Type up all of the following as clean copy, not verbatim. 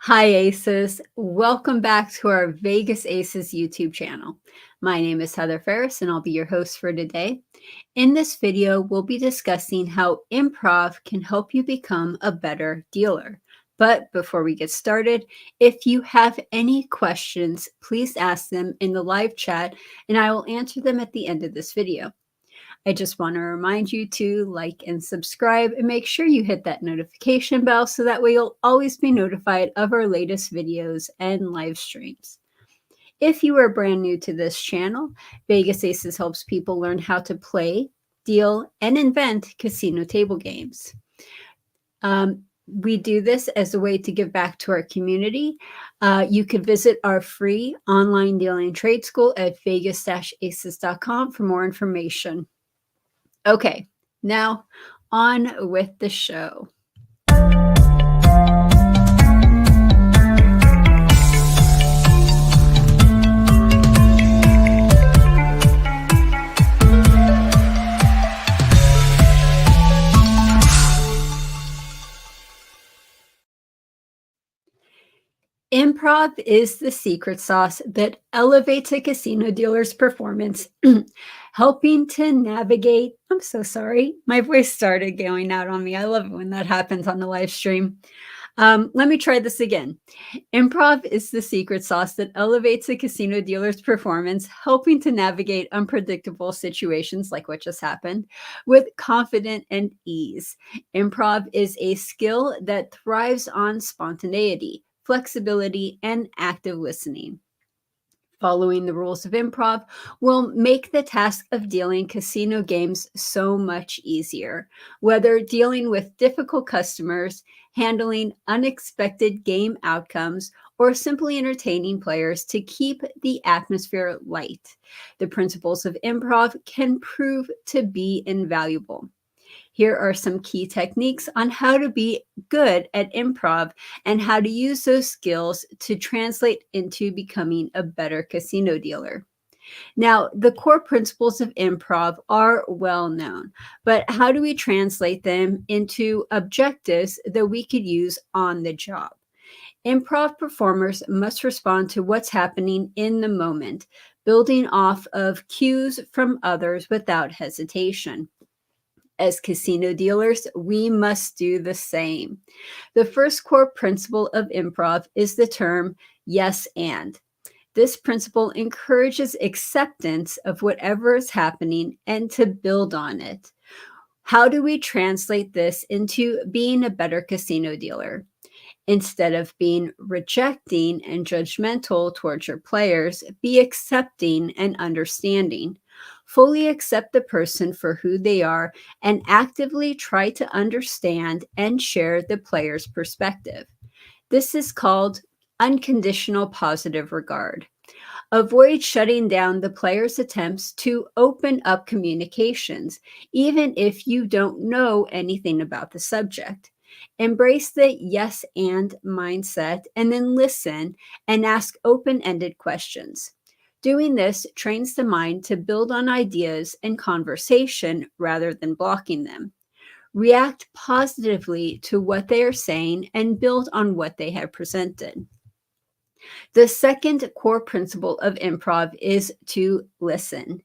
Hi, Aces. Welcome back to our Vegas Aces YouTube channel. My name is Heather Ferris, and I'll be your host for today. In this video, we'll be discussing how improv can help you become a better dealer. But before we get started, if you have any questions, please ask them in the live chat, and I will answer them at the end of this video. I just want to remind you to like and subscribe and make sure you hit that notification bell so that way you'll always be notified of our latest videos and live streams. If you are brand new to this channel, Vegas Aces helps people learn how to play, deal, and invent casino table games. We do this as a way to give back to our community. You could visit our free online dealing trade school at vegas-aces.com for more information. Okay, now on with the show. Improv is the secret sauce that elevates a casino dealer's performance, helping to navigate. I'm so sorry. My voice started going out on me. I love it when that happens on the live stream. Let me try this again. Improv is the secret sauce that elevates a casino dealer's performance, helping to navigate unpredictable situations like what just happened with confidence and ease. Improv is a skill that thrives on spontaneity, flexibility, and active listening. Following the rules of improv will make the task of dealing casino games so much easier. Whether dealing with difficult customers, handling unexpected game outcomes, or simply entertaining players to keep the atmosphere light, the principles of improv can prove to be invaluable. Here are some key techniques on how to be good at improv and how to use those skills to translate into becoming a better casino dealer. Now, the core principles of improv are well known, but how do we translate them into objectives that we could use on the job? Improv performers must respond to what's happening in the moment, building off of cues from others without hesitation. As casino dealers, we must do the same. The first core principle of improv is the term yes and. This principle encourages acceptance of whatever is happening and to build on it. How do we translate this into being a better casino dealer? Instead of being rejecting and judgmental towards your players, be accepting and understanding. Fully accept the person for who they are and actively try to understand and share the player's perspective. This is called unconditional positive regard. Avoid shutting down the player's attempts to open up communications, even if you don't know anything about the subject. Embrace the yes and mindset and then listen and ask open-ended questions. Doing this trains the mind to build on ideas and conversation rather than blocking them. React positively to what they are saying and build on what they have presented. The second core principle of improv is to listen.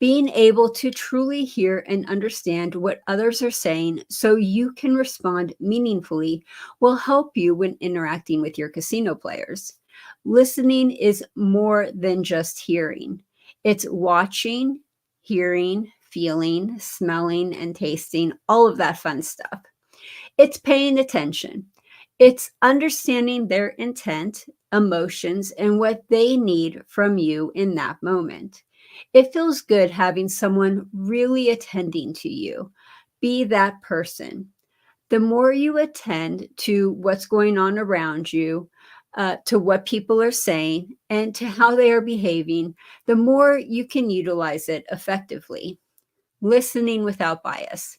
Being able to truly hear and understand what others are saying so you can respond meaningfully will help you when interacting with your casino players. Listening is more than just hearing. It's watching, hearing, feeling, smelling, and tasting, all of that fun stuff. It's paying attention. It's understanding their intent, emotions, and what they need from you in that moment. It feels good having someone really attending to you. Be that person. The more you attend to what's going on around you, to what people are saying, and to how they are behaving, the more you can utilize it effectively. Listening without bias.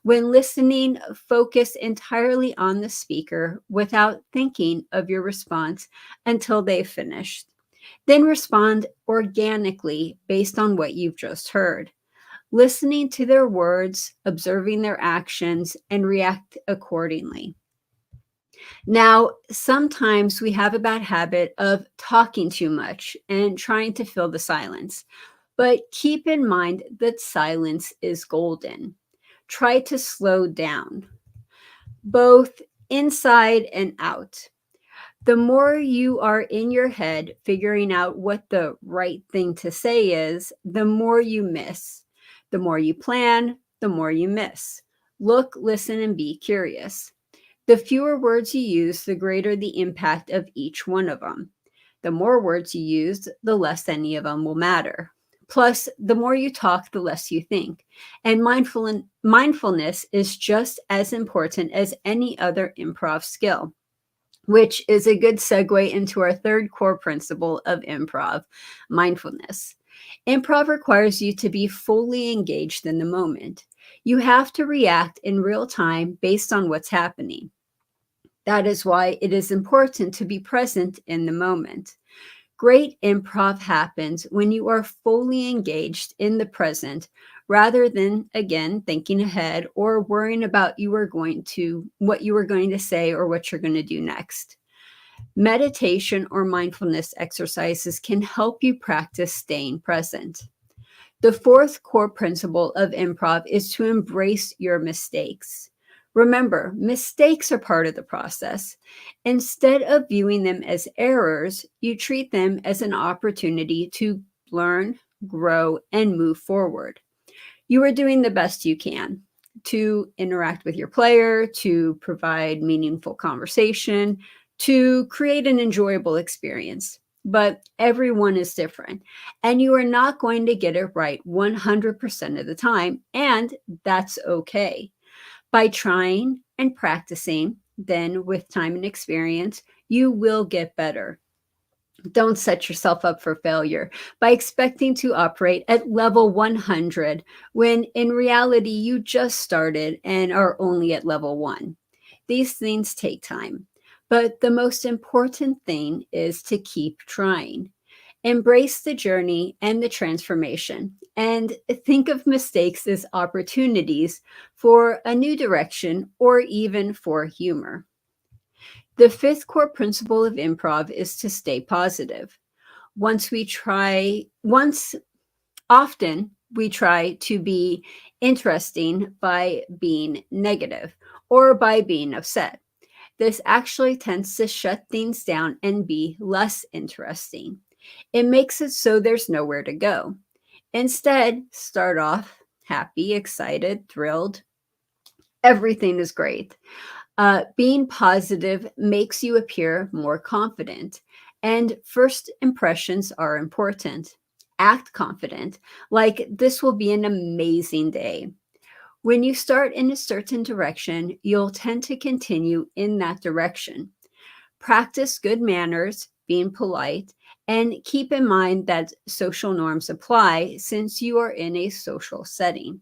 When listening, focus entirely on the speaker without thinking of your response until they've finished. Then respond organically based on what you've just heard. Listening to their words, observing their actions, and react accordingly. Now, sometimes we have a bad habit of talking too much and trying to fill the silence, but keep in mind that silence is golden. Try to slow down, both inside and out. The more you are in your head figuring out what the right thing to say is, the more you miss. The more you plan, the more you miss. Look, listen, and be curious. The fewer words you use, the greater the impact of each one of them. The more words you use, the less any of them will matter. Plus, the more you talk, the less you think. And mindfulness is just as important as any other improv skill, which is a good segue into our third core principle of improv, mindfulness. Improv requires you to be fully engaged in the moment. You have to react in real time based on what's happening. That is why it is important to be present in the moment. Great improv happens when you are fully engaged in the present rather than, again, thinking ahead or worrying about what you were going to say or what you're going to do next. Meditation or mindfulness exercises can help you practice staying present. The fourth core principle of improv is to embrace your mistakes. Remember, mistakes are part of the process. Instead of viewing them as errors, you treat them as an opportunity to learn, grow, and move forward. You are doing the best you can to interact with your player, to provide meaningful conversation, to create an enjoyable experience. But everyone is different, and you are not going to get it right 100% of the time, and that's okay. By trying and practicing, then with time and experience, you will get better. Don't set yourself up for failure by expecting to operate at level 100 when in reality you just started and are only at level 1. These things take time, but the most important thing is to keep trying. Embrace the journey and the transformation, and think of mistakes as opportunities for a new direction or even for humor. The fifth core principle of improv is to stay positive. Once often we try to be interesting by being negative or by being upset. This actually tends to shut things down and be less interesting. It makes it so there's nowhere to go. Instead, start off happy, excited, thrilled. Everything is great. Being positive makes you appear more confident, and first impressions are important. Act confident, like this will be an amazing day. When you start in a certain direction, you'll tend to continue in that direction. Practice good manners, being polite, and keep in mind that social norms apply since you are in a social setting.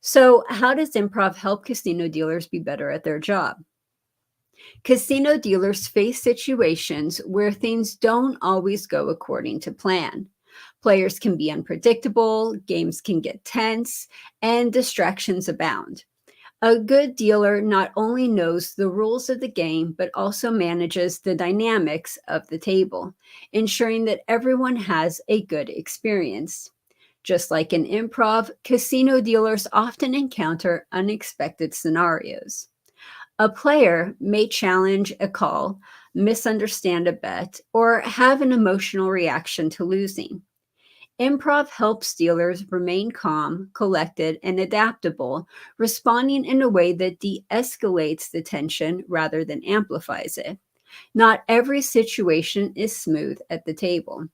So, how does improv help casino dealers be better at their job? Casino dealers face situations where things don't always go according to plan. Players can be unpredictable, games can get tense, and distractions abound. A good dealer not only knows the rules of the game, but also manages the dynamics of the table, ensuring that everyone has a good experience. Just like in improv, casino dealers often encounter unexpected scenarios. A player may challenge a call, misunderstand a bet, or have an emotional reaction to losing. Improv helps dealers remain calm, collected, and adaptable, responding in a way that de escalates the tension rather than amplifies it. Not every situation is smooth at the table.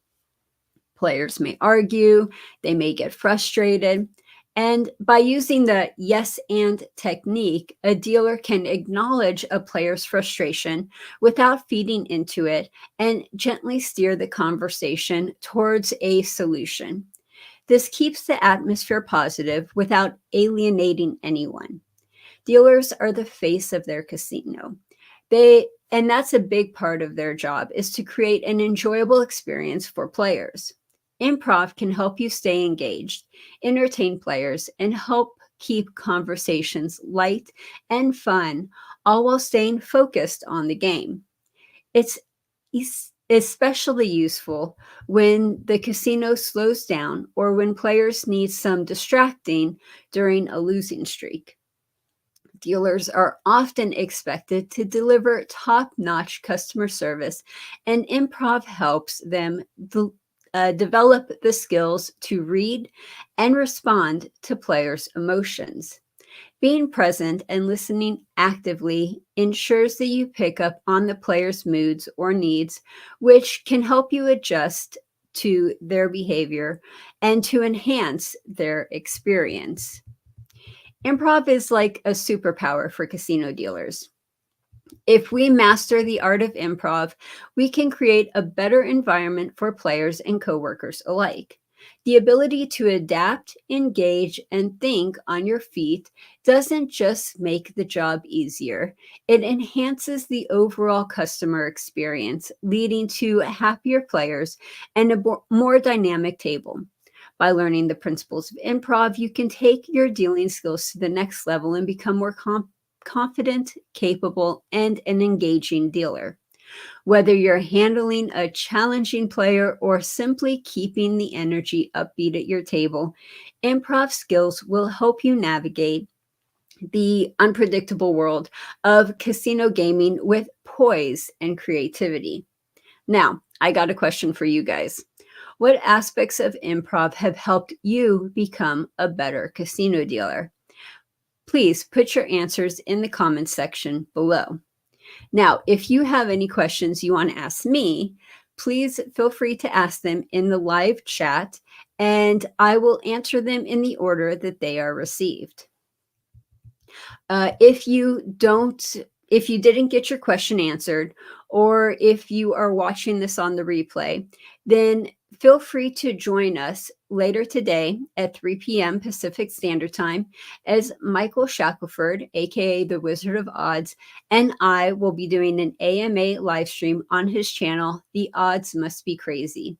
Players may argue, they may get frustrated, and by using the yes and technique, a dealer can acknowledge a player's frustration without feeding into it and gently steer the conversation towards a solution. This keeps the atmosphere positive without alienating anyone. Dealers are the face of their casino. And that's a big part of their job is to create an enjoyable experience for players. Improv can help you stay engaged, entertain players, and help keep conversations light and fun, all while staying focused on the game. It's especially useful when the casino slows down or when players need some distracting during a losing streak. Dealers are often expected to deliver top notch customer service, and improv helps them develop the skills to read and respond to players' emotions. Being present and listening actively ensures that you pick up on the player's moods or needs, which can help you adjust to their behavior and to enhance their experience. Improv is like a superpower for casino dealers. If we master the art of improv, we can create a better environment for players and coworkers alike. The ability to adapt, engage, and think on your feet doesn't just make the job easier, it enhances the overall customer experience, leading to happier players and a more dynamic table. By learning the principles of improv, you can take your dealing skills to the next level and become more confident, capable, and an engaging dealer. Whether you're handling a challenging player or simply keeping the energy upbeat at your table, improv skills will help you navigate the unpredictable world of casino gaming with poise and creativity. Now, I got a question for you guys. What aspects of improv have helped you become a better casino dealer? Please put your answers in the comments section below. Now, if you have any questions you want to ask me, please feel free to ask them in the live chat, and I will answer them in the order that they are received. If you didn't get your question answered, or if you are watching this on the replay, then feel free to join us later today at 3 p.m. Pacific Standard Time as Michael Shackelford, aka the Wizard of Odds, and I will be doing an AMA live stream on his channel, The Odds Must Be Crazy.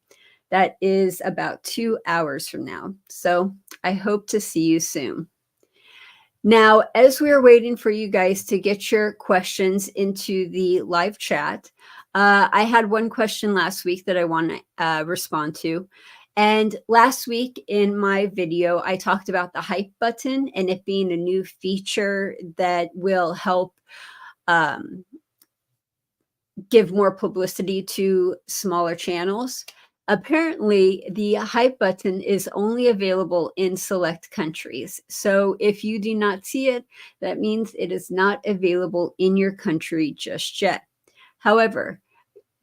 That is about 2 hours from now. So I hope to see you soon. Now, as we are waiting for you guys to get your questions into the live chat, I had one question last week that I want to respond to. And last week in my video, I talked about the hype button and it being a new feature that will help give more publicity to smaller channels. Apparently, the hype button is only available in select countries. So if you do not see it, that means it is not available in your country just yet. However,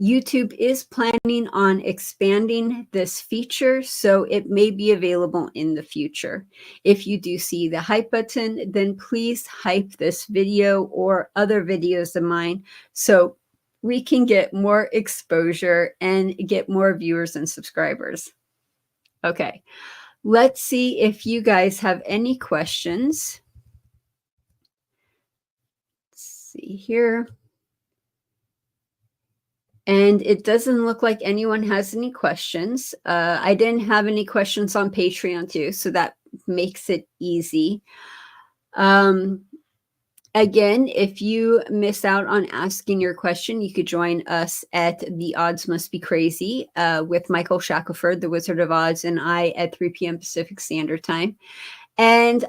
YouTube is planning on expanding this feature, so it may be available in the future. If you do see the hype button, then please hype this video or other videos of mine so we can get more exposure and get more viewers and subscribers. Okay, let's see if you guys have any questions. Let's see here. And it doesn't look like anyone has any questions. I didn't have any questions on Patreon too, so that makes it easy. Again, if you miss out on asking your question, you could join us at The Odds Must Be Crazy with Michael Shackelford, the Wizard of Odds, and I at 3 p.m. Pacific Standard Time. And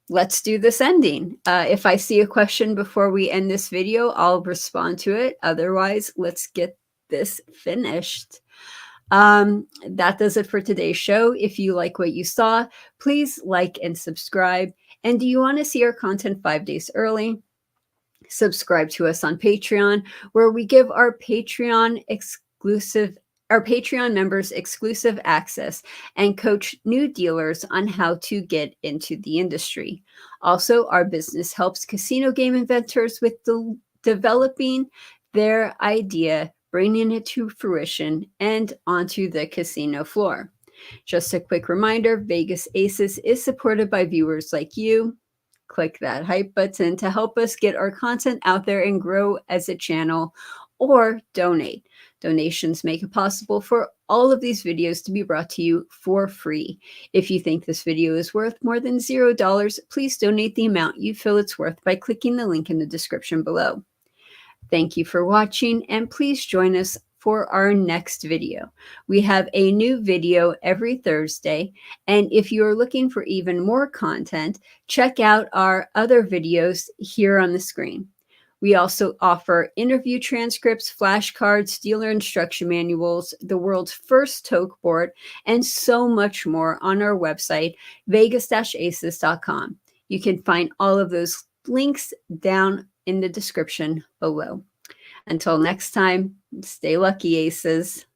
let's do this ending. If I see a question before we end this video, I'll respond to it. Otherwise, let's get this finished. That does it for today's show. If you like what you saw, please like and subscribe. And do you want to see our content 5 days early? Subscribe to us on Patreon, where we give our Patreon members exclusive access and coach new dealers on how to get into the industry. Also, our business helps casino game inventors with developing their idea, bringing it to fruition, and onto the casino floor. Just a quick reminder, Vegas Aces is supported by viewers like you. Click that hype button to help us get our content out there and grow as a channel, or donate. Donations make it possible for all of these videos to be brought to you for free. If you think this video is worth more than $0, please donate the amount you feel it's worth by clicking the link in the description below. Thank you for watching, and please join us for our next video. We have a new video every Thursday, and if you are looking for even more content, check out our other videos here on the screen. We also offer interview transcripts, flashcards, dealer instruction manuals, the world's first Toke board, and so much more on our website, vegas-aces.com. You can find all of those links down in the description below. Until next time, stay lucky, Aces.